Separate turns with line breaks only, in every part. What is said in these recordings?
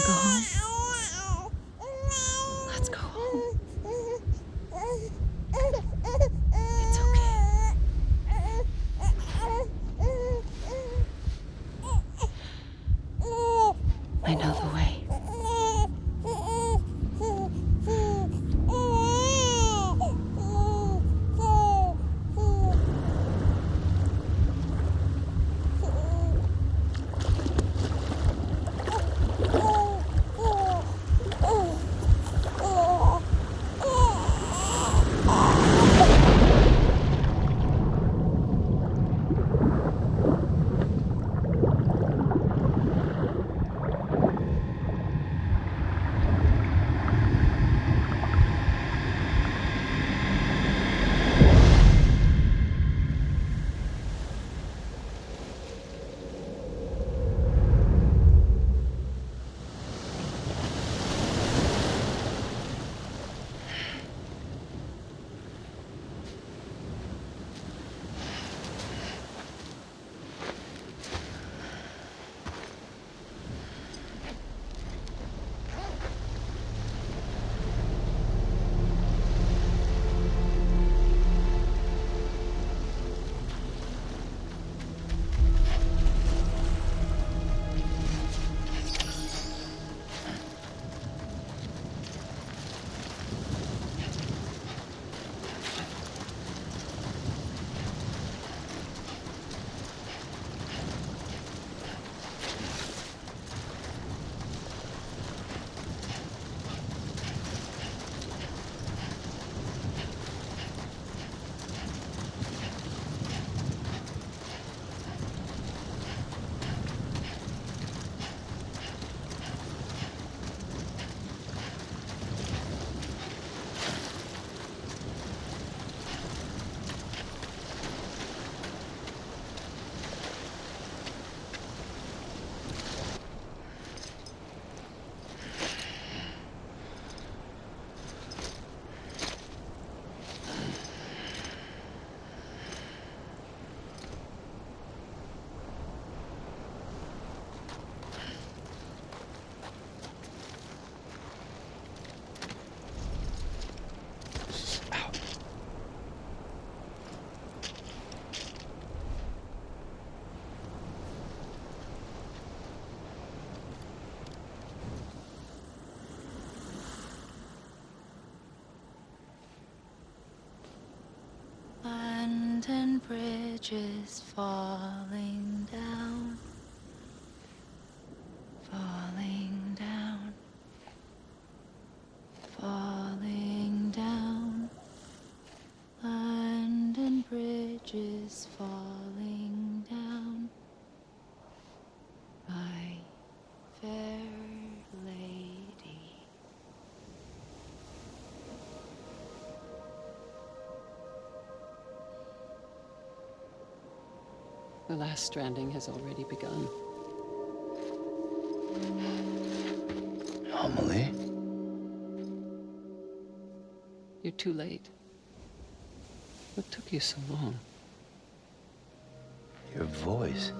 go home? Let's go home. It's okay. I know the way. And bridges falling down, falling down, falling down. London bridges falling down, my fair lady.
The last stranding has already begun.
Amelie?
You're too late. What took you so long?
Your voice.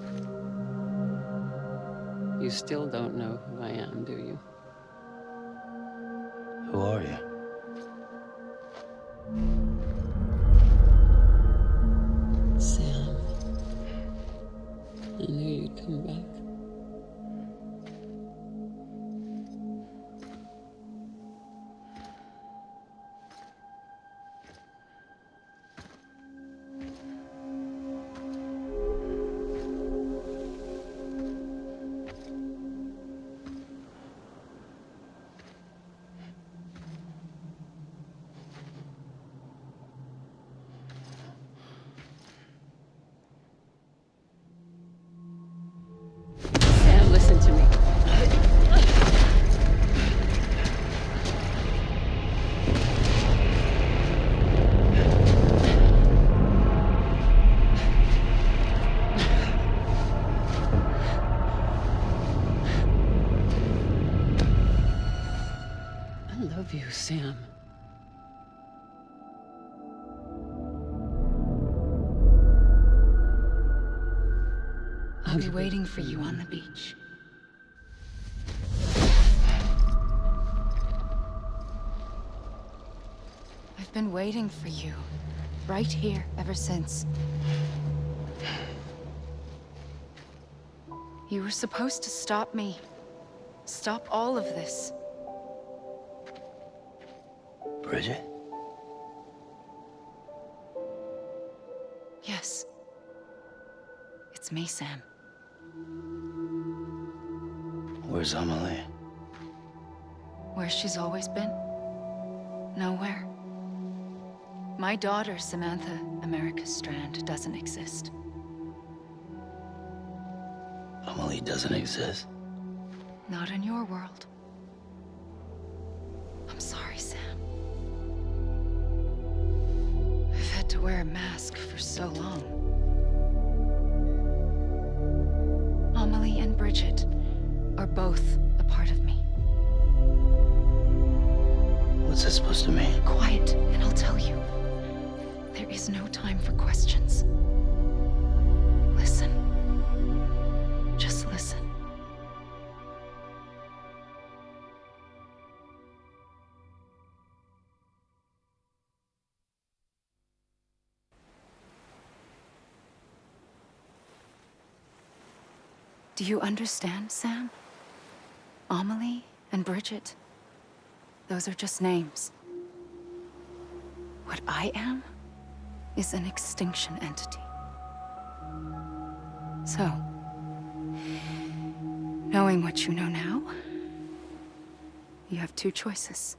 You still don't know who I am, do you?
Who are you?
Sam. I knew you'd come back. Sam, listen to me. I love you, Sam.
I'll be waiting for you on the beach. been waiting for you. Right here, ever since. You were supposed to stop me. Stop all of this.
Bridget?
Yes. It's me, Sam.
Where's Amelie?
Where she's always been. Nowhere. My daughter, Samantha America Strand, doesn't exist.
Amelie doesn't exist.
Not in your world. I'm sorry, Sam. I've had to wear a mask for so long. Amelie and Bridget are both a part of me.
What's that supposed to mean?
Quiet, and I'll tell you. There is no time for questions. Listen. Just listen. Do you understand, Sam? Amelie and Bridget, those are just names. What I am is an extinction entity. So, knowing what you know now, you have two choices.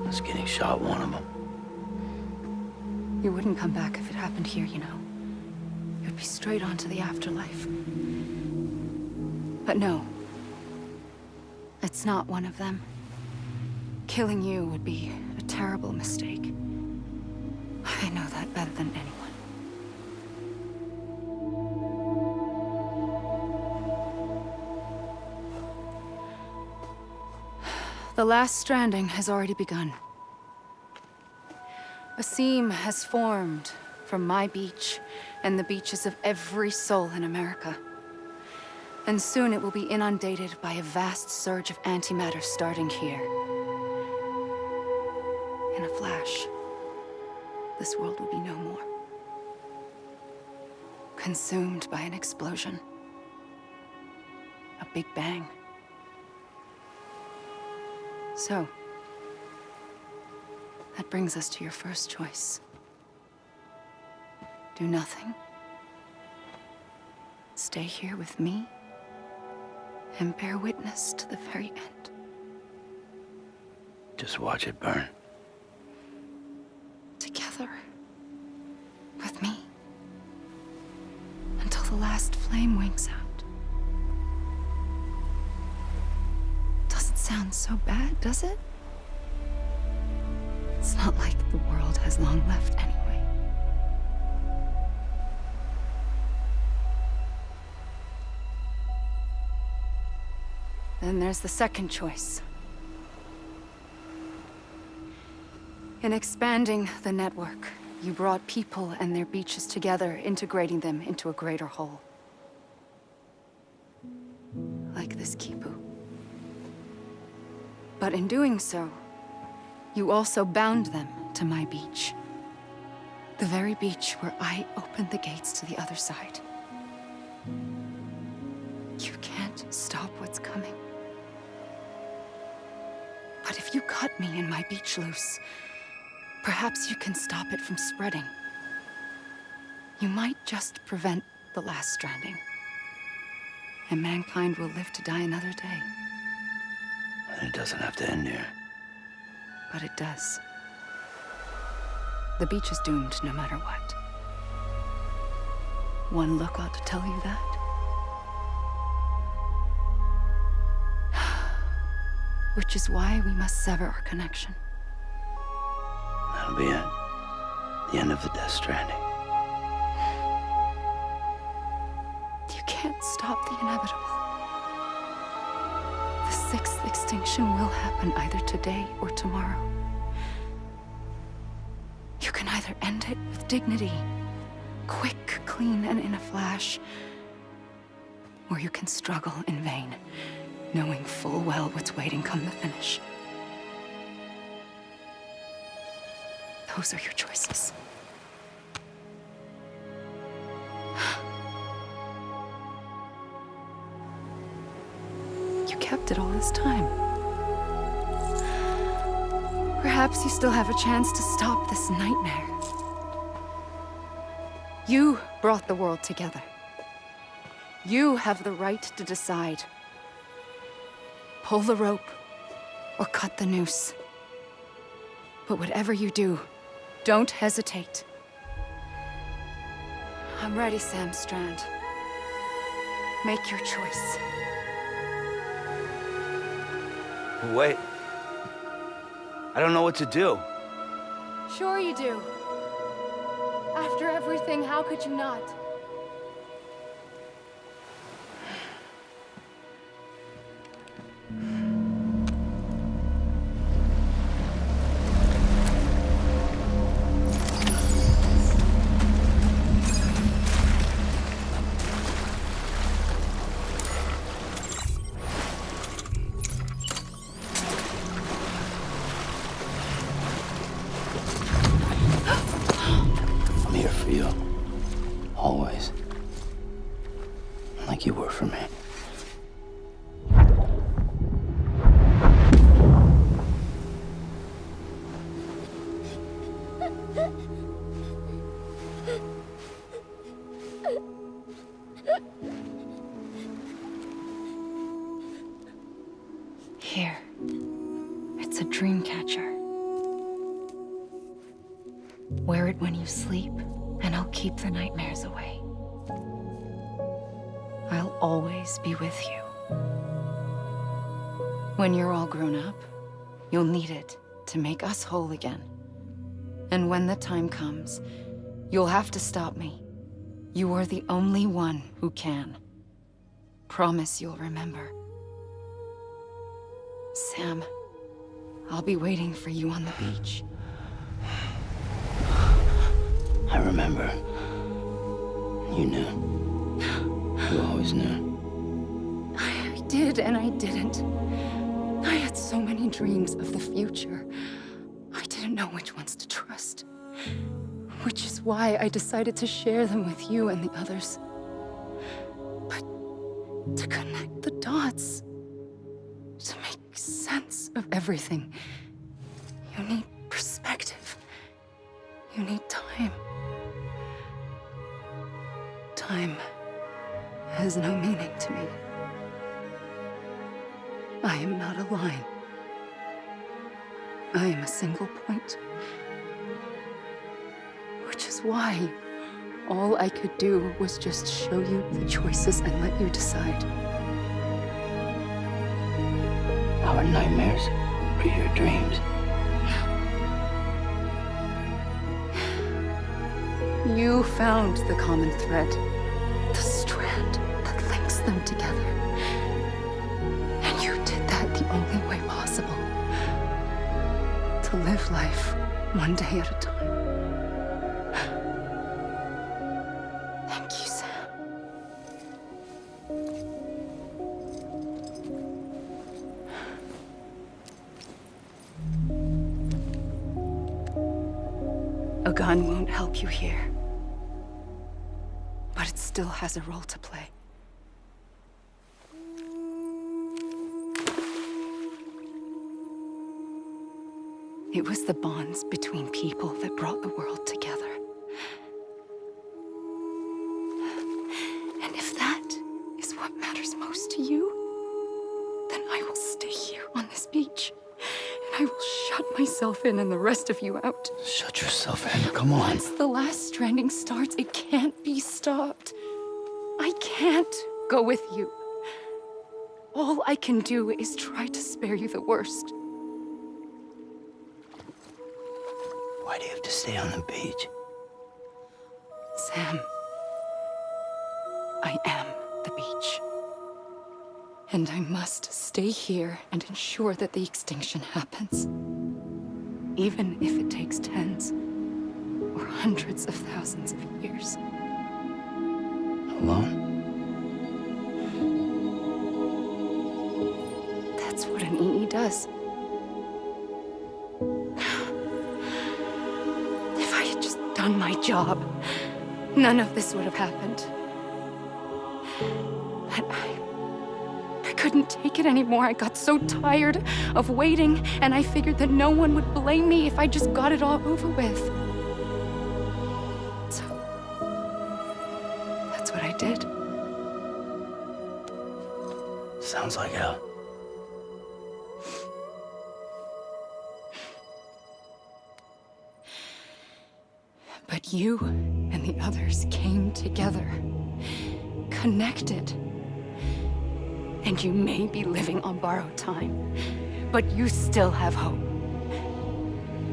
Is getting shot one of them?
You wouldn't come back if it happened here, you know. You'd be straight on to the afterlife. But no. It's not one of them. Killing you would be a terrible mistake. I know that better than anyone. The last stranding has already begun. A seam has formed from my beach and the beaches of every soul in America. And soon it will be inundated by a vast surge of antimatter starting here. In a flash, this world will be no more. Consumed by an explosion. A big bang. So, that brings us to your first choice. Do nothing. Stay here with me and bear witness to the very end.
Just watch it burn.
Together. With me. Until the last flame winks out. Doesn't sound so bad, does it? It's not like the world has long left anyway. Then there's the second choice. In expanding the network, you brought people and their beaches together, integrating them into a greater whole. Like this Kipu. But in doing so, you also bound them to my beach. The very beach where I opened the gates to the other side. You can't stop what's coming. But if you cut me and my beach loose, perhaps you can stop it from spreading. You might just prevent the last stranding. And mankind will live to die another day.
And it doesn't have to end here.
But it does. The beach is doomed no matter what. One look ought to tell you that. Which is why we must sever our connection.
That'll be it. The end of the Death Stranding.
You can't stop the inevitable. The sixth extinction will happen either today or tomorrow. You can either end it with dignity, quick, clean, and in a flash, or you can struggle in vain knowing full well what's waiting come the finish. Those are your choices. You kept it all this time. Perhaps you still have a chance to stop this nightmare. You brought the world together. You have the right to decide. Pull the rope or cut the noose. But whatever you do, don't hesitate. I'm ready, Sam Strand. Make your choice.
Wait. I don't know what to do.
Sure you do. After everything, how could you not?
I'm here for you. Always. Like you were for me.
Here. It's a dream catcher. Wear it when you sleep, and I'll keep the nightmares away. I'll always be with you. When you're all grown up, you'll need it to make us whole again. And when the time comes, you'll have to stop me. You are the only one who can. Promise you'll remember. Sam, I'll be waiting for you on the beach.
I remember. You knew. You always knew.
I did and I didn't. I had so many dreams of the future. I didn't know which ones to trust. Which is why I decided to share them with you and the others. But to connect the dots, to make sense of everything, you need perspective. You need time. Time has no meaning to me. I am not a line. I am a single point. Which is why all I could do was just show you the choices and let you decide.
Our nightmares are your dreams.
You found the common thread, the strand that links them together. And you did that the only way possible. To live life one day at a time. Thank you, Sam. A gun won't help you here. But it still has a role to play. It was the bonds between people that brought the world together. And if that is what matters most to you, then I will stay here on this beach. And I will shut myself in and the rest of you out.
Shut yourself in. Come on.
Once the last stranding starts, it can't be stopped. I can't go with you. All I can do is try to spare you the worst.
Why do you have to stay on the beach?
Sam, I am the beach. And I must stay here and ensure that the extinction happens. Even if it takes tens or hundreds of thousands of years.
Alone?
does. If I had just done my job, none of this would have happened. But I couldn't take it anymore. I got so tired of waiting, and I figured that no one would blame me if I just got it all over with. So, that's what I did.
Sounds like hell.
But you and the others came together, connected. And you may be living on borrowed time, but you still have hope.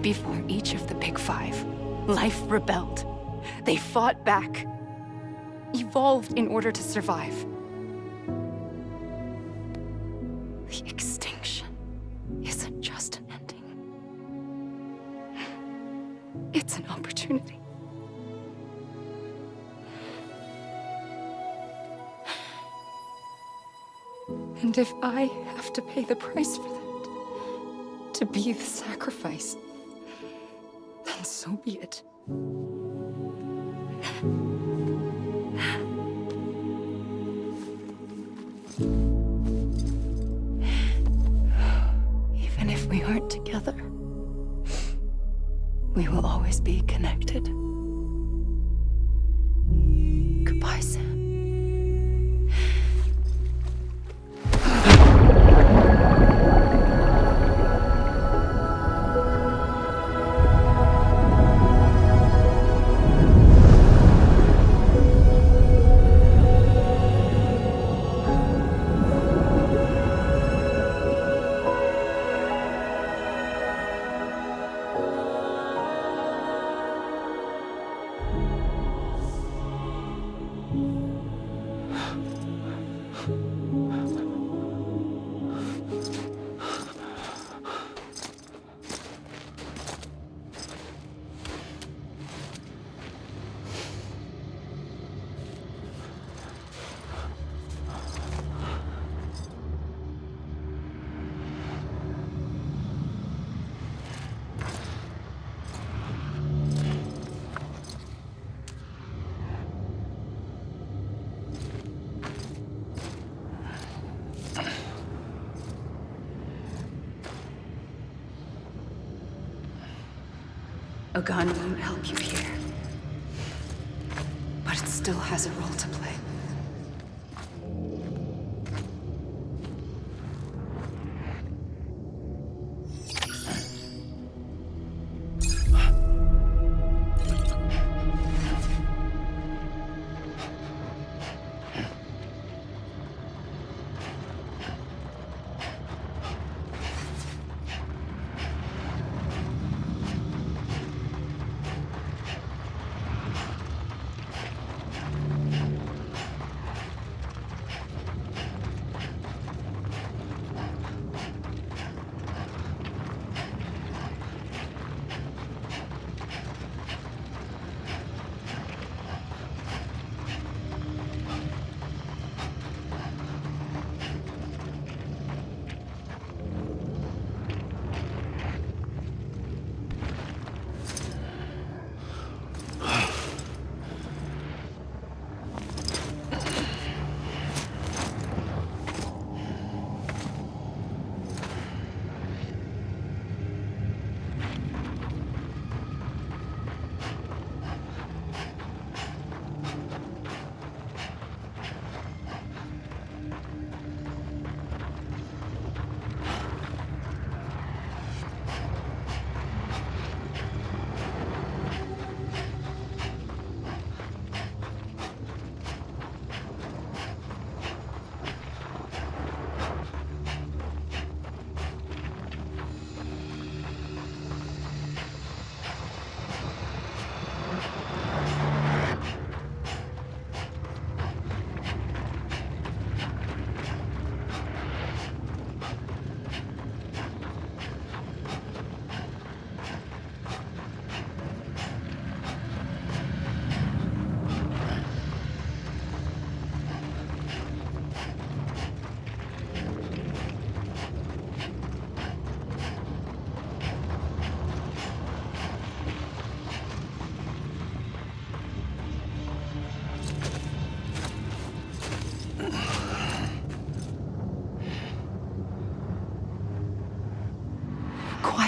Before each of the Big Five, life rebelled. They fought back, evolved in order to survive. The extinction isn't just an ending. It's an opportunity. And if I have to pay the price for that, to be the sacrifice, then so be it. Even if we aren't together, we will always be connected. Goodbye, Sam. A gun won't help you here, but it still has a role to play.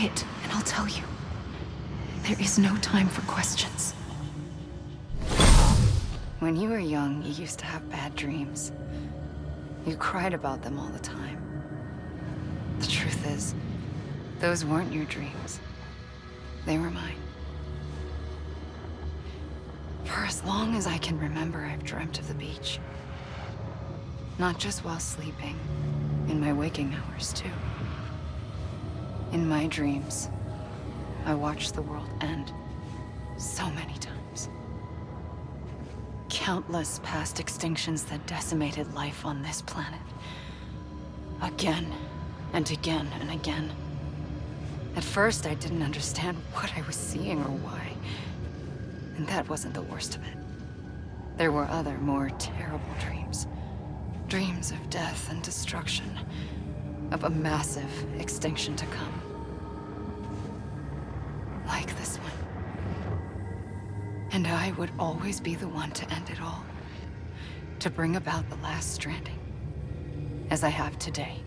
quiet, and I'll tell you. There is no time for questions. When you were young, you used to have bad dreams. You cried about them all the time. The truth is, those weren't your dreams. They were mine. For as long as I can remember, I've dreamt of the beach. Not just while sleeping, in my waking hours too. In my dreams, I watched the world end so many times. Countless past extinctions that decimated life on this planet. Again, and again, and again. At first, I didn't understand what I was seeing or why. And that wasn't the worst of it. There were other, more terrible dreams. Dreams of death and destruction. Of a massive extinction to come. Like this one. And I would always be the one to end it all. To bring about the last stranding. As I have today.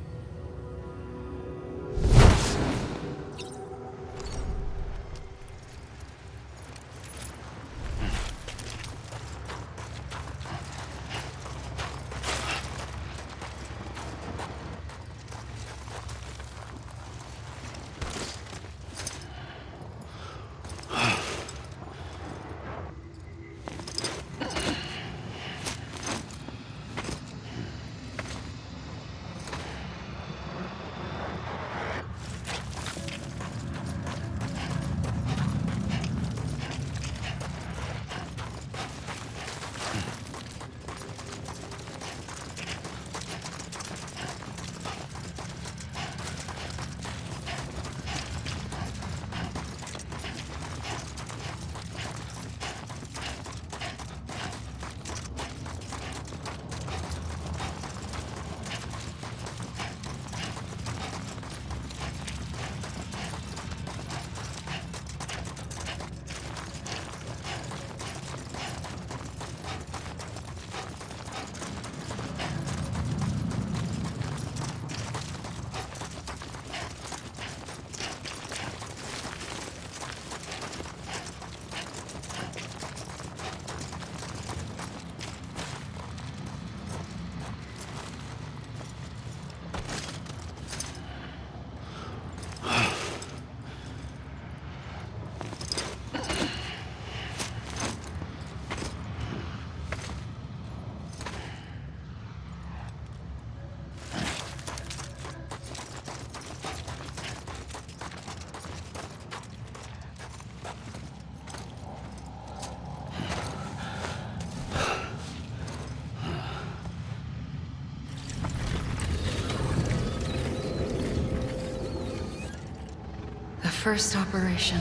First operation,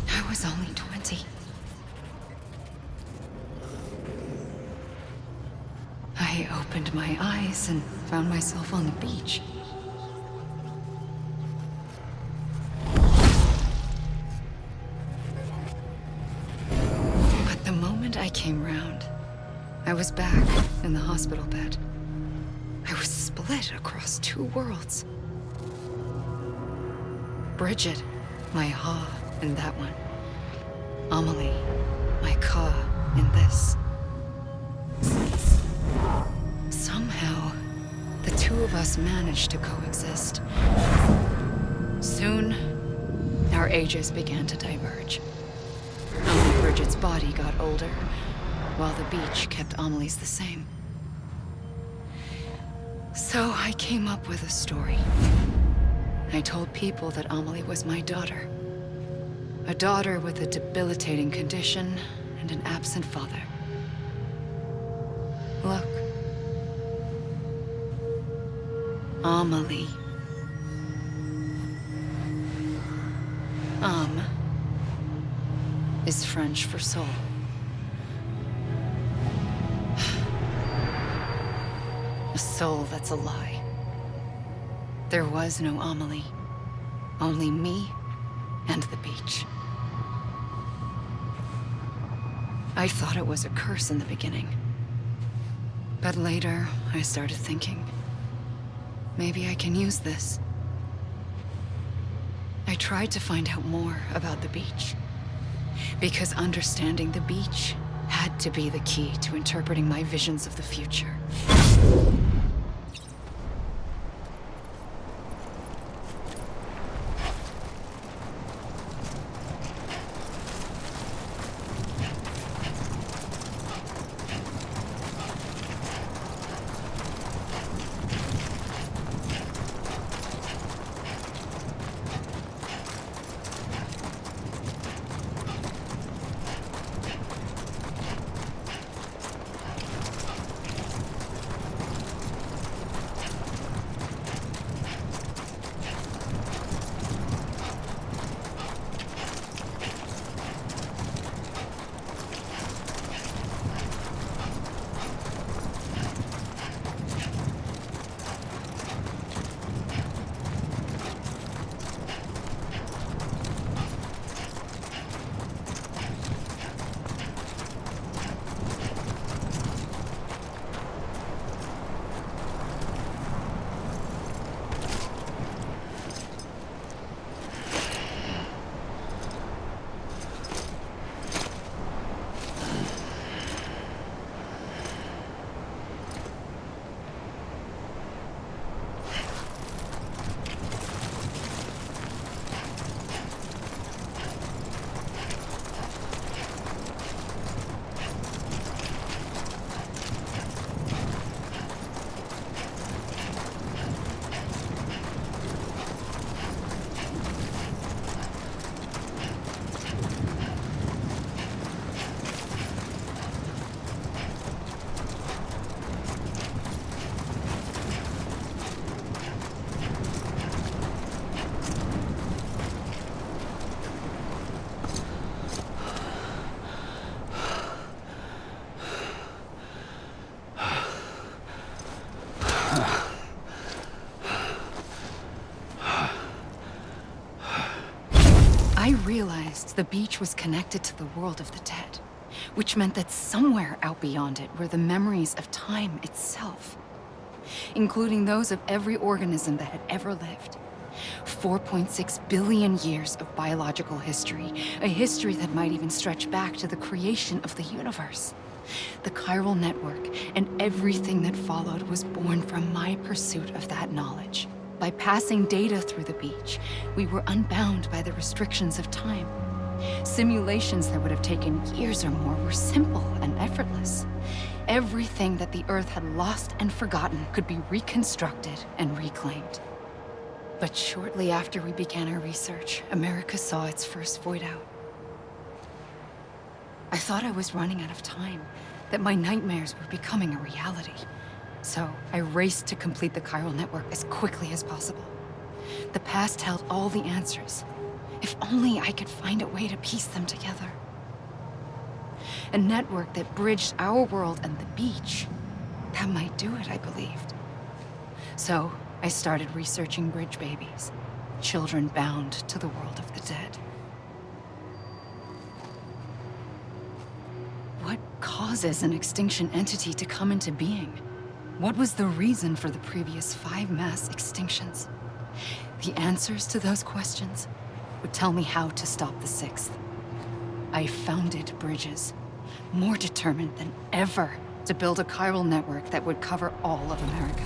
I was only 20. I opened my eyes and found myself on the beach. But the moment I came round, I was back in the hospital bed. I was split across two worlds. Bridget, my ha in that one. Amelie, my ka in this. Somehow, the two of us managed to coexist. Soon, our ages began to diverge. Only Bridget's body got older, while the beach kept Amelie's the same. So I came up with a story. I told people that Amelie was my daughter. A daughter with a debilitating condition and an absent father. Look. Amelie. Âme is French for soul. A soul that's a lie. There was no Amelie. Only me and the beach. I thought it was a curse in the beginning. But later, I started thinking, maybe I can use this. I I tried to find out more about the beach. Because understanding the beach had to be the key to interpreting my visions of the future. I realized the beach was connected to the world of the dead, which meant that somewhere out beyond it were the memories of time itself, including those of every organism that had ever lived. 4.6 billion years of biological history, a history that might even stretch back to the creation of the universe. The chiral network and everything that followed was born from my pursuit of that knowledge. By passing data through the beach, we were unbound by the restrictions of time. Simulations that would have taken years or more were simple and effortless. Everything that the Earth had lost and forgotten could be reconstructed and reclaimed. But shortly after we began our research, America saw its first voidout. I thought I was running out of time, that my nightmares were becoming a reality. So I raced to complete the chiral network as quickly as possible. The past held all the answers. If only I could find a way to piece them together. A network that bridged our world and the beach. That might do it, I believed. So I started researching bridge babies, children bound to the world of the dead. What causes an extinction entity to come into being? What was the reason for the previous 5 mass extinctions? The answers to those questions would tell me how to stop the 6th. I founded bridges, more determined than ever to build a chiral network that would cover all of America.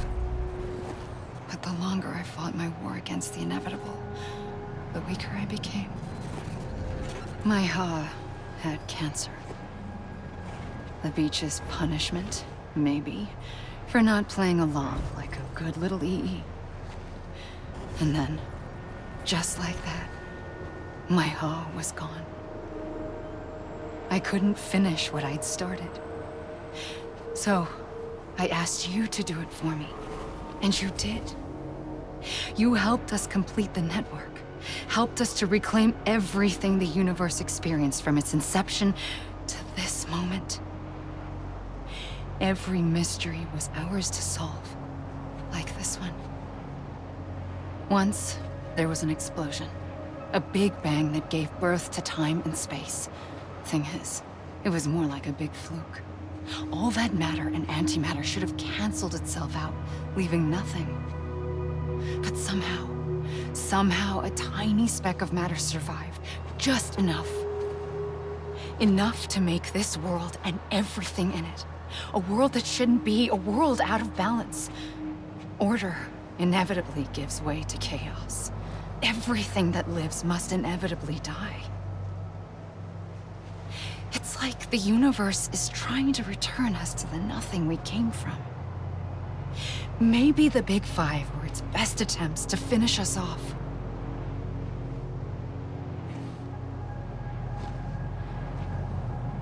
But the longer I fought my war against the inevitable, the weaker I became. My Ha had cancer. The beach's punishment, maybe, for not playing along like a good little EE. And then, just like that, my Ha was gone. I couldn't finish what I'd started. So, I asked you to do it for me, and you did. You helped us complete the network, helped us to reclaim everything the universe experienced from its inception to this moment. Every mystery was ours to solve, like this one. Once, there was an explosion. A big bang that gave birth to time and space. Thing is, it was more like a big fluke. All that matter and antimatter should have canceled itself out, leaving nothing. But somehow, Somehow, a tiny speck of matter survived. Just enough. Enough to make this world and everything in it. A world that shouldn't be, a world out of balance. Order inevitably gives way to chaos. Everything that lives must inevitably die. It's like the universe is trying to return us to the nothing we came from. Maybe the Big Five were its best attempts to finish us off.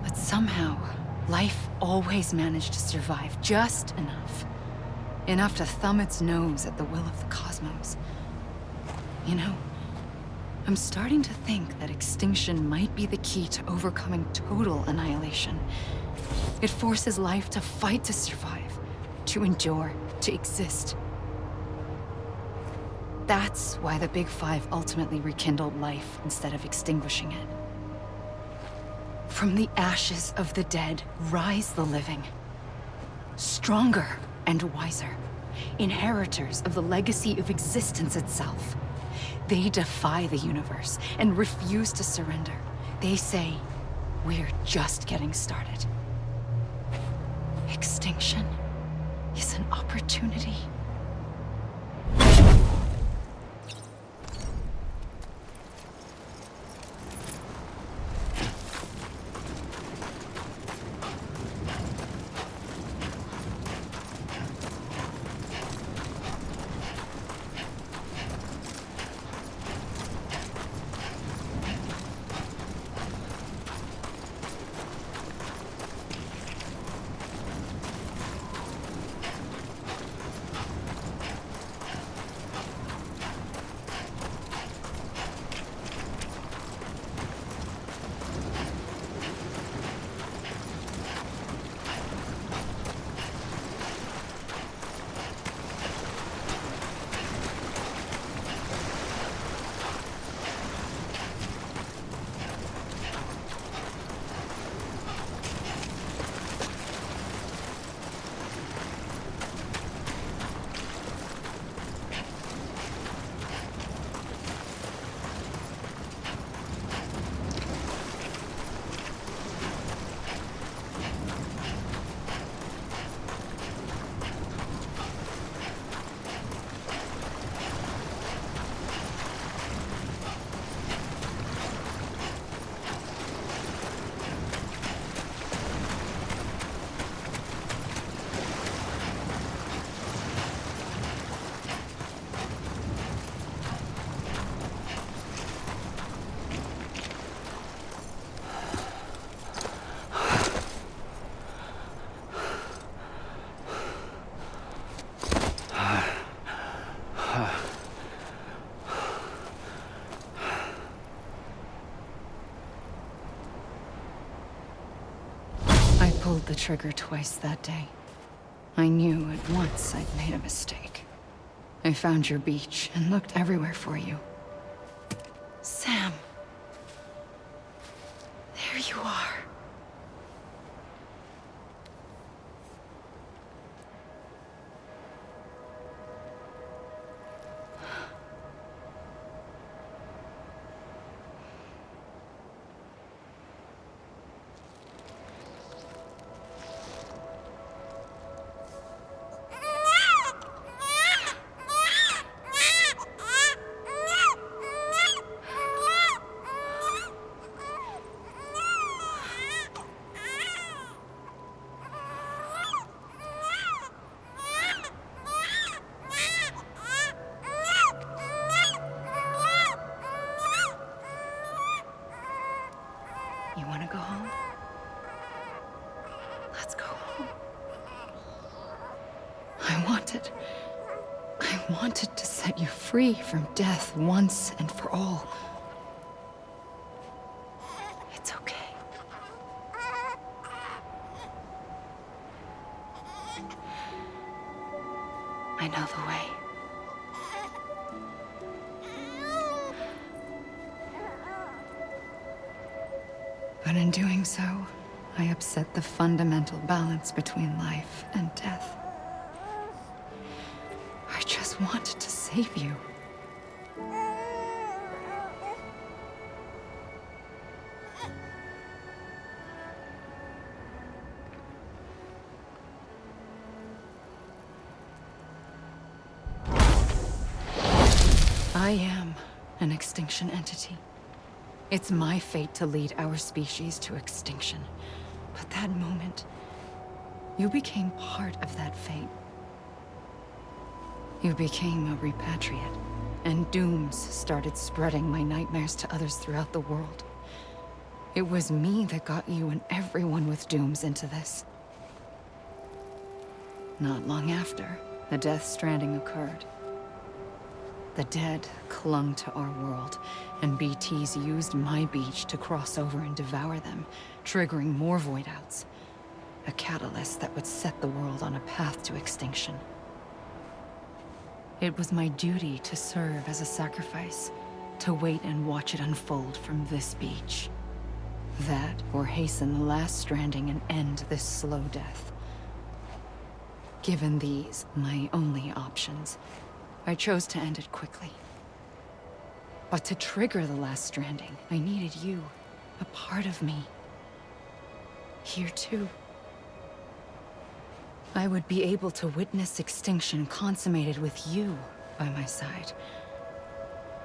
But somehow, life always managed to survive just enough. Enough to thumb its nose at the will of the cosmos. You know, I'm starting to think that extinction might be the key to overcoming total annihilation. It forces life to fight to survive, to endure, to exist. That's why the Big Five ultimately rekindled life instead of extinguishing it. From the ashes of the dead rise the living. Stronger and wiser. Inheritors of the legacy of existence itself. They defy the universe and refuse to surrender. They say, we're just getting started. Extinction is an opportunity. I pulled the trigger twice that day. I knew at once I'd made a mistake. I found your beach and looked everywhere for you. Sam. There you are. You want to go home? Let's go home. I wanted to set you free from death once and for all. It's okay. I know the way. But in doing so, I upset the fundamental balance between life and death. I just wanted to save you. I am an extinction entity. It's my fate to lead our species to extinction. But that moment, you became part of that fate. You became a repatriate, and dooms started spreading my nightmares to others throughout the world. It was me that got you and everyone with dooms into this. Not long after, the Death Stranding occurred. The dead clung to our world, and BTs used my beach to cross over and devour them, triggering more voidouts. A catalyst that would set the world on a path to extinction. It was my duty to serve as a sacrifice, to wait and watch it unfold from this beach. That, or hasten the last stranding and end this slow death. Given these, my only options, I chose to end it quickly. But to trigger the last stranding, I needed you, a part of me. Here too. I would be able to witness extinction consummated with you by my side.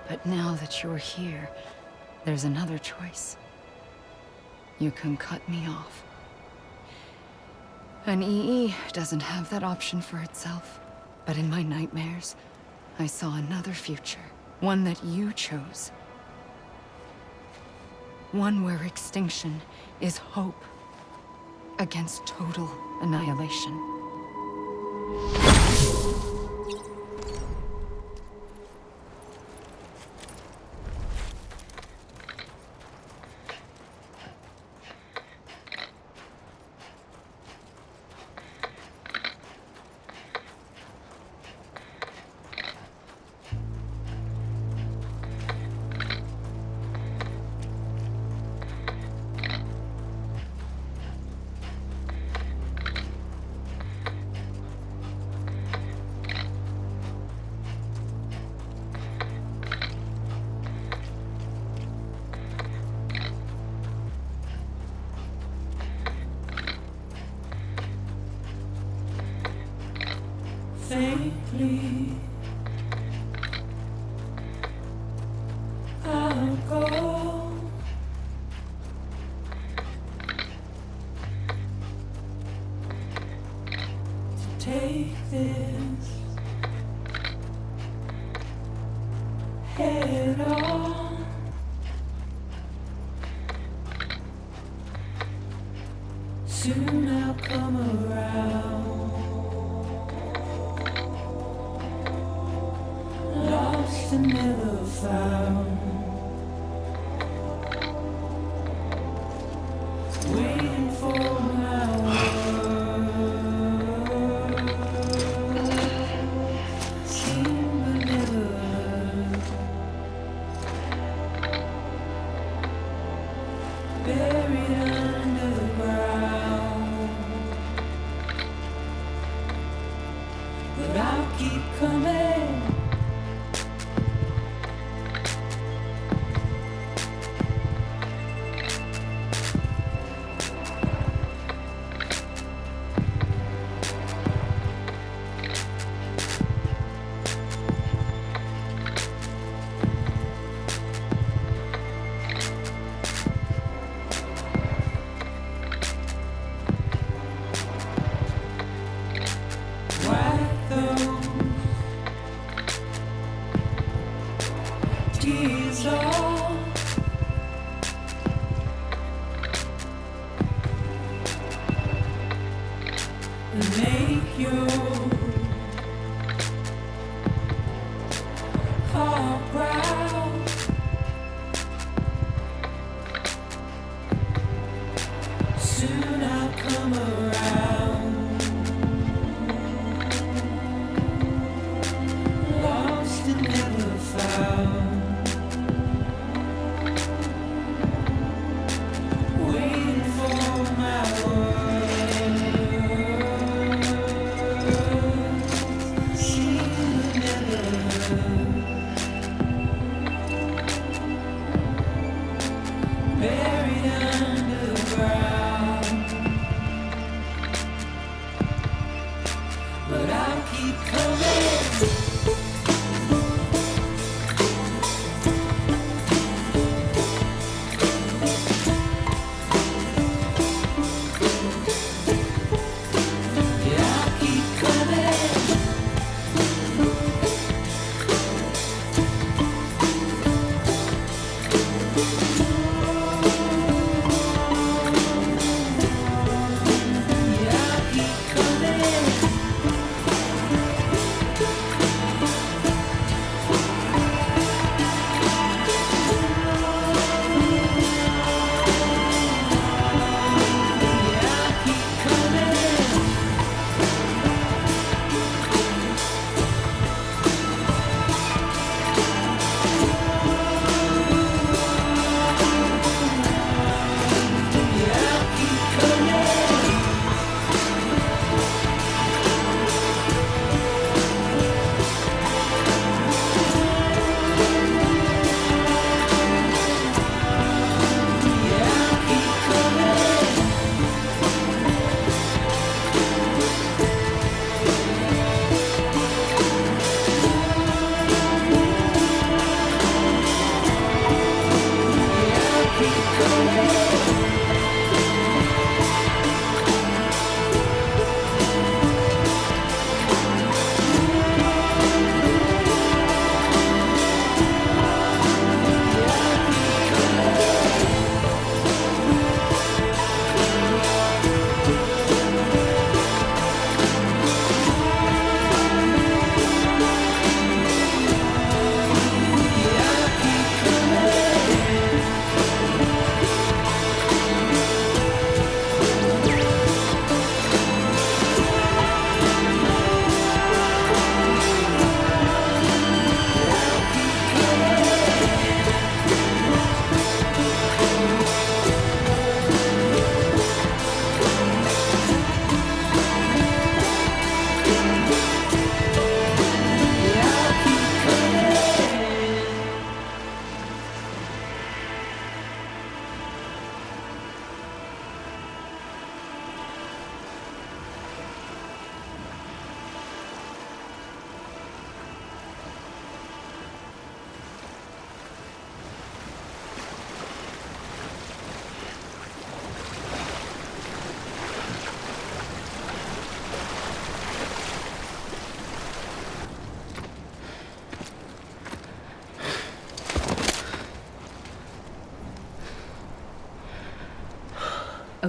But now that you're here, there's another choice. You can cut me off. An EE doesn't have that option for itself. But in my nightmares, I saw another future. One that you chose. One where extinction is hope against total annihilation.
Faintly, I'll go. To take this head on. Soon I'll come around. Lost and never found. Waiting for my word. Seen but never heard. Buried under the ground. But I'll keep coming. Wipe those tears off. And make your heart proud. Soon I'll come around. Lost and never found. Waiting for my word. Seen but never heard. Buried underground. But I'll keep coming.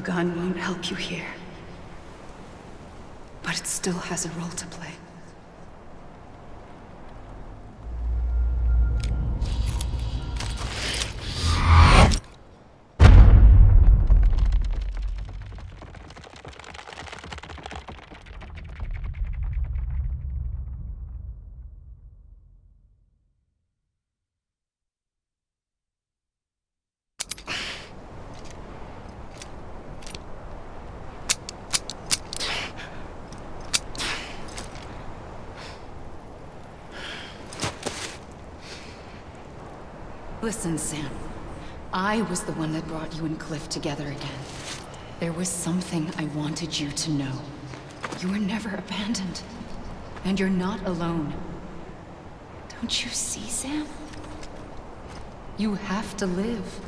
A gun won't help you here. But it still has a role to play. Listen, Sam. I was the one that brought you and Cliff together again. There was something I wanted you to know. You were never abandoned. And you're not alone. Don't you see, Sam? You have to live.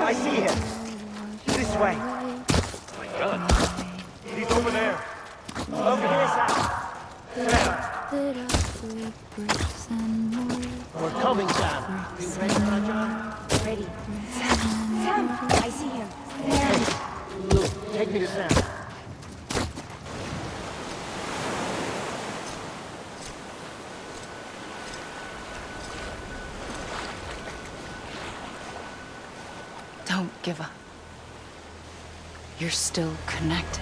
I see him. This way.
Oh my god.
He's over there. Over here, Sam.
We're coming, Sam.
close.
Ready. Sam, I see him.
Lou, take me to Sam.
Don't give up. You're still connected.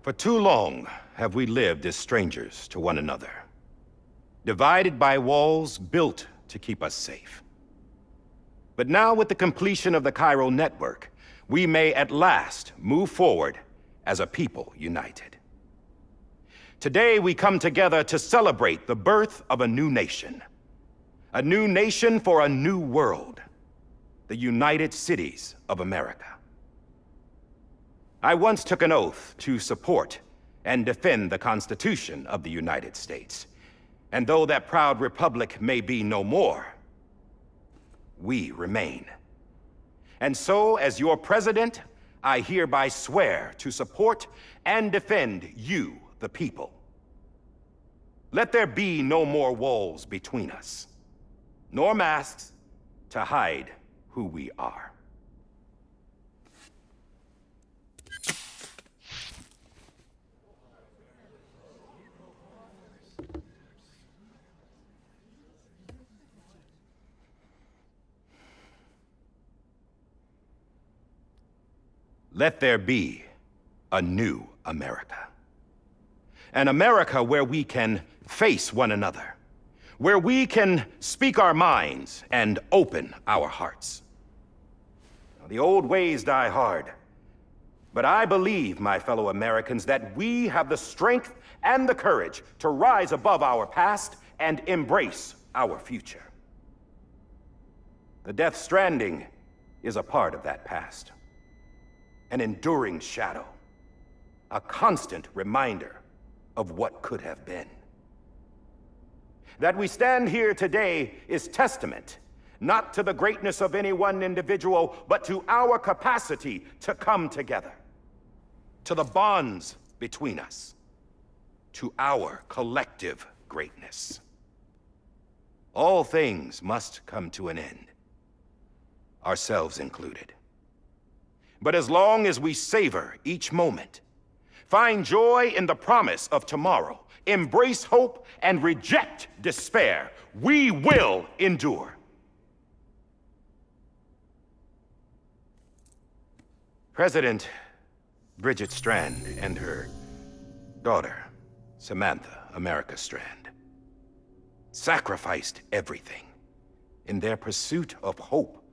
For too long have we lived as strangers to one another, divided by walls built to keep us safe. But now, with the completion of the chiral network, we may at last move forward as a people united. Today we come together to celebrate the birth of a new nation for a new world, the United Cities of America. I once took an oath to support and defend the Constitution of the United States. And though that proud republic may be no more, we remain. And so, as your president, I hereby swear to support and defend you, the people. Let there be no more walls between us, nor masks to hide who we are. Let there be a new America. An America where we can face one another, where we can speak our minds and open our hearts. Now, the old ways die hard, but I believe, my fellow Americans, that we have the strength and the courage to rise above our past and embrace our future. The Death Stranding is a part of that past. An enduring shadow, a constant reminder of what could have been. That we stand here today is testament, not to the greatness of any one individual, but to our capacity to come together, to the bonds between us, to our collective greatness. All things must come to an end, ourselves included. But as long as we savor each moment, find joy in the promise of tomorrow, embrace hope, and reject despair, we will endure. President Bridget Strand and her daughter, Samantha America Strand, sacrificed everything in their pursuit of hope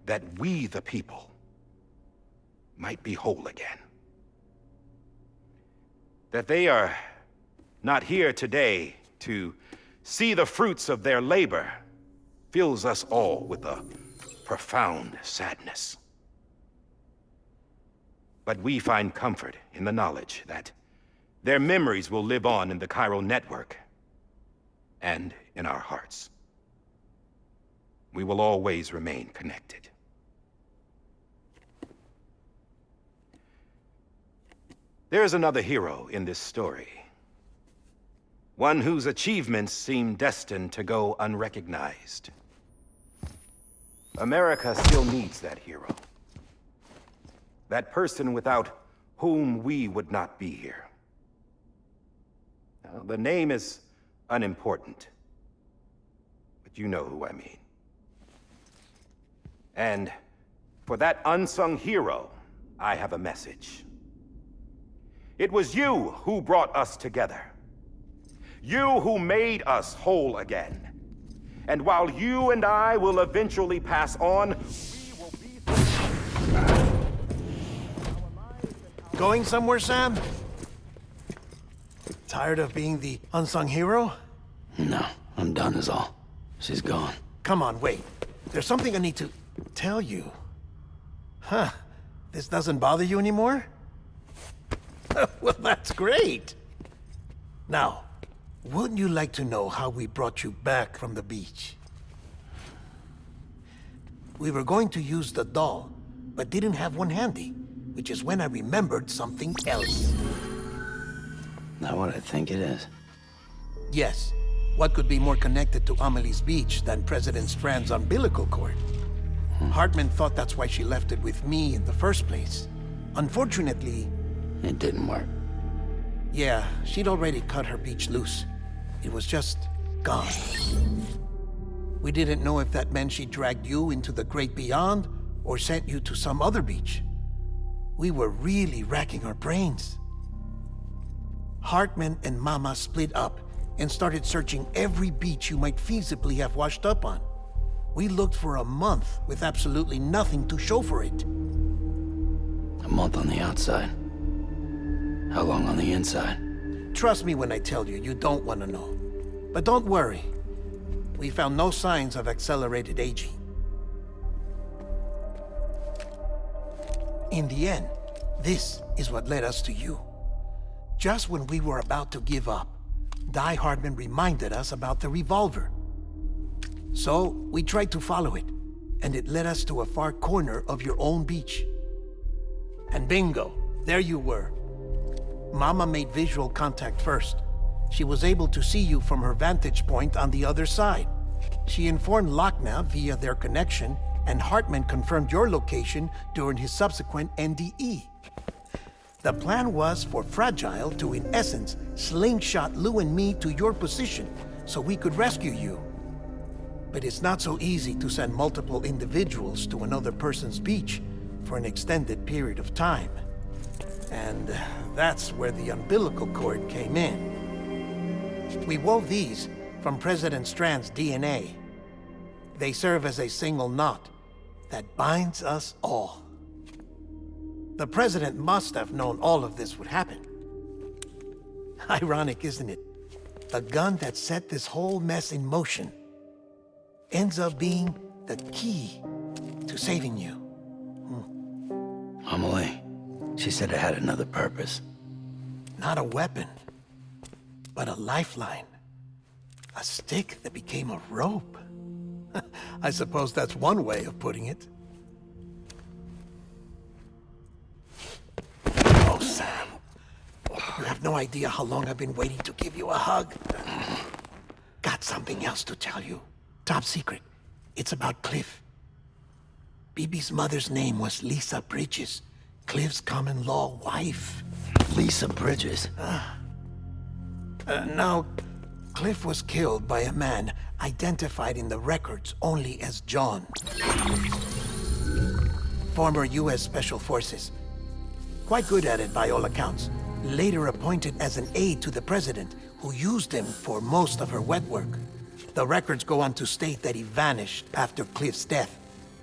that we, the people, might be whole again. That they are not here today to see the fruits of their labor fills us all with a profound sadness. But we find comfort in the knowledge that their memories will live on in the chiral network and in our hearts. We will always remain connected. There is another hero in this story. One whose achievements seem destined to go unrecognized. America still needs that hero. That person without whom we would not be here. Now, the name is unimportant, but you know who I mean. And for that unsung hero, I have a message. It was you who brought us together. You who made us whole again. And while you and I will eventually pass on, we will be...
Going somewhere, Sam? Tired of being the unsung hero?
No, I'm done is all. She's gone.
Come on, wait. There's something I need to tell you. Huh. This doesn't bother you anymore? Well, that's great. Now, wouldn't you like to know how we brought you back from the beach? We were going to use the doll, but didn't have one handy, which is when I remembered something else.
Not what I think it is.
Yes. What could be more connected to Amelie's beach than President Strand's umbilical cord? Hartman thought that's why she left it with me in the first place. Unfortunately...
It didn't work.
Yeah, she'd already cut her beach loose. It was just gone. We didn't know if that meant she dragged you into the great beyond or sent you to some other beach. We were really racking our brains. Hartman and Mama split up and started searching every beach you might feasibly have washed up on. We looked for a month with absolutely nothing to show for it.
A month on the outside. How long on the inside?
Trust me when I tell you, you don't want to know. But don't worry. We found no signs of accelerated aging. In the end, this is what led us to you. Just when we were about to give up, Die Hartman reminded us about the revolver. So, we tried to follow it, and it led us to a far corner of your own beach. And bingo, there you were. Mama made visual contact first. She was able to see you from her vantage point on the other side. She informed Lochna via their connection, and Hartman confirmed your location during his subsequent NDE. The plan was for Fragile to, in essence, slingshot Lou and me to your position so we could rescue you. But it's not so easy to send multiple individuals to another person's beach for an extended period of time. And that's where the umbilical cord came in. We wove these from President Strand's DNA. They serve as a single knot that binds us all. The President must have known all of this would happen. Ironic, isn't it? The gun that set this whole mess in motion ends up being the key to saving you.
Amelie, she said it had another purpose.
Not a weapon, but a lifeline. A stick that became a rope. I suppose that's one way of putting it. Oh, Sam. You have no idea how long I've been waiting to give you a hug. Got something else to tell you. Top secret. It's about Cliff. Bibi's mother's name was Lisa Bridges, Cliff's common-law wife.
Lisa Bridges?
Now, Cliff was killed by a man identified in the records only as John. Former U.S. Special Forces. Quite good at it by all accounts. Later appointed as an aide to the president, who used him for most of her wet work. The records go on to state that he vanished after Cliff's death.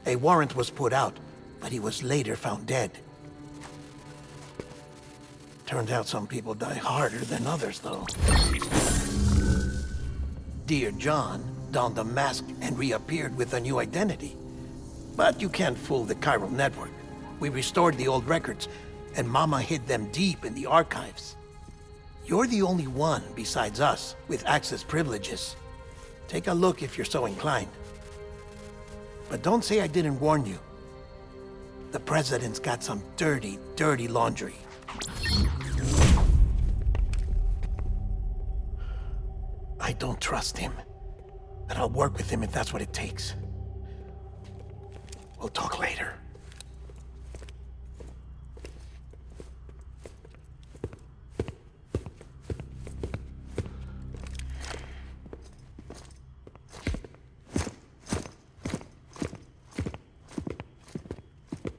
A warrant was put out, but he was later found dead. Turns out some people die harder than others, though. Dear John donned a mask and reappeared with a new identity. But you can't fool the chiral network. We restored the old records, and Mama hid them deep in the archives. You're the only one besides us with access privileges. Take a look if you're so inclined. But don't say I didn't warn you. The president's got some dirty, dirty laundry. I don't trust him, but I'll work with him if that's what it takes. We'll talk later.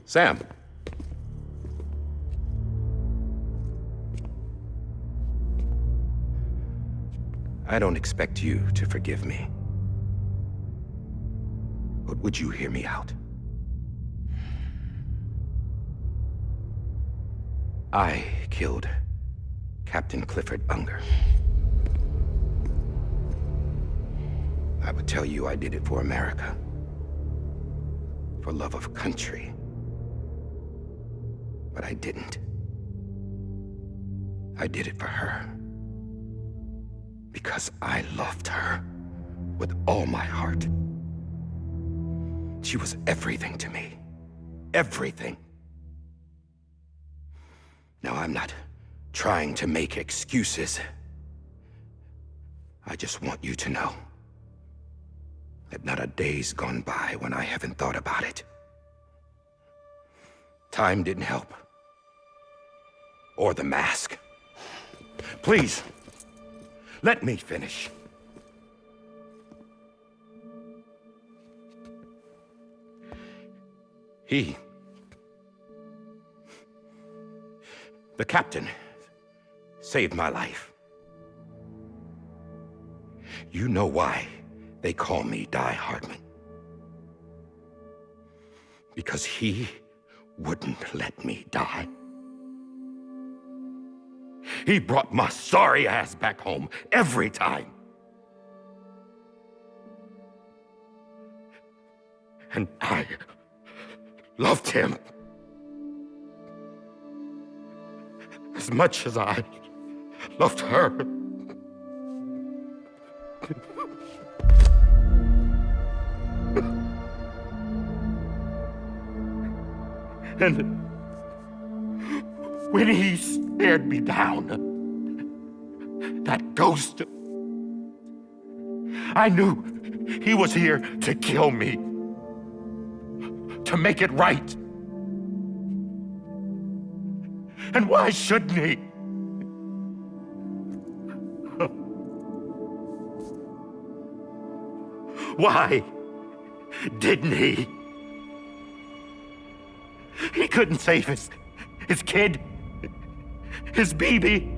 Sam. I don't expect you to forgive me. But would you hear me out? I killed Captain Clifford Unger. I would tell you I did it for America. For love of country. But I didn't. I did it for her. Because I loved her with all my heart. She was everything to me. Everything. Now, I'm not trying to make excuses. I just want you to know that not a day's gone by when I haven't thought about it. Time didn't help. Or the mask. Please, let me finish. The captain, saved my life. You know why they call me Die Hardman. Because he wouldn't let me die. He brought my sorry ass back home every time. And I loved him as much as I loved her. And when he stared me down, that ghost, I knew he was here to kill me, to make it right. And why shouldn't he? Why didn't he? He couldn't save his kid, his baby.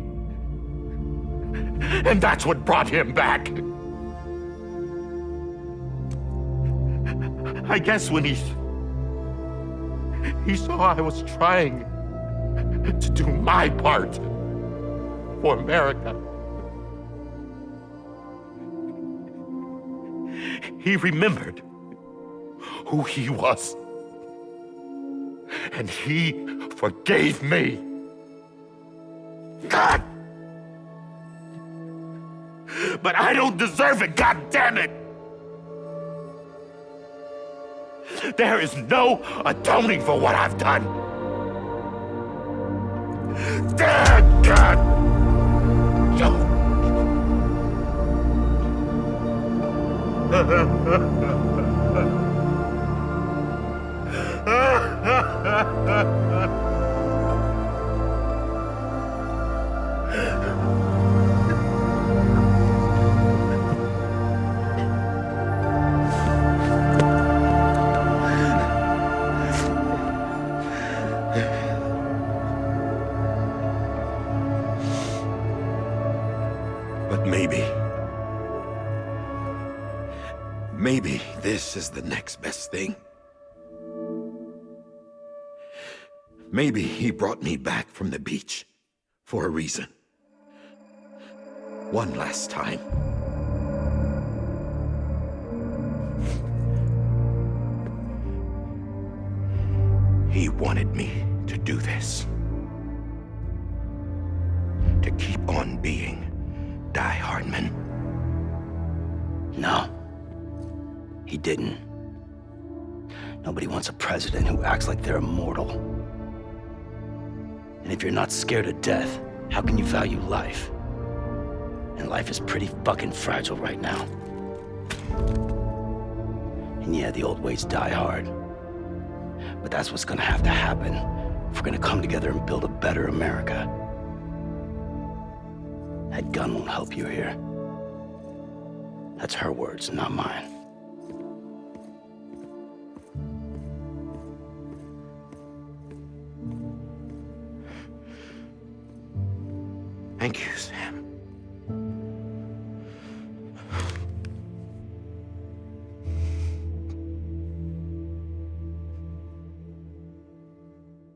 And that's what brought him back. I guess when he saw I was trying to do my part for America, he remembered who he was. And he forgave me. God! But I don't deserve it, God damn it! There is no atoning for what I've done. Damn God! But
Maybe this is the next best thing. Maybe he brought me back from the beach for a reason. One last time.
He wanted me to do this. To keep on being Die Hardman.
No. He didn't. Nobody wants a president who acts like they're immortal. And if you're not scared of death, how can you value life? And life is pretty fucking fragile right now. And yeah, the old ways die hard. But that's what's gonna have to happen if we're gonna come together and build a better America. That gun won't help you here. That's her words, not mine.
Thank you, Sam.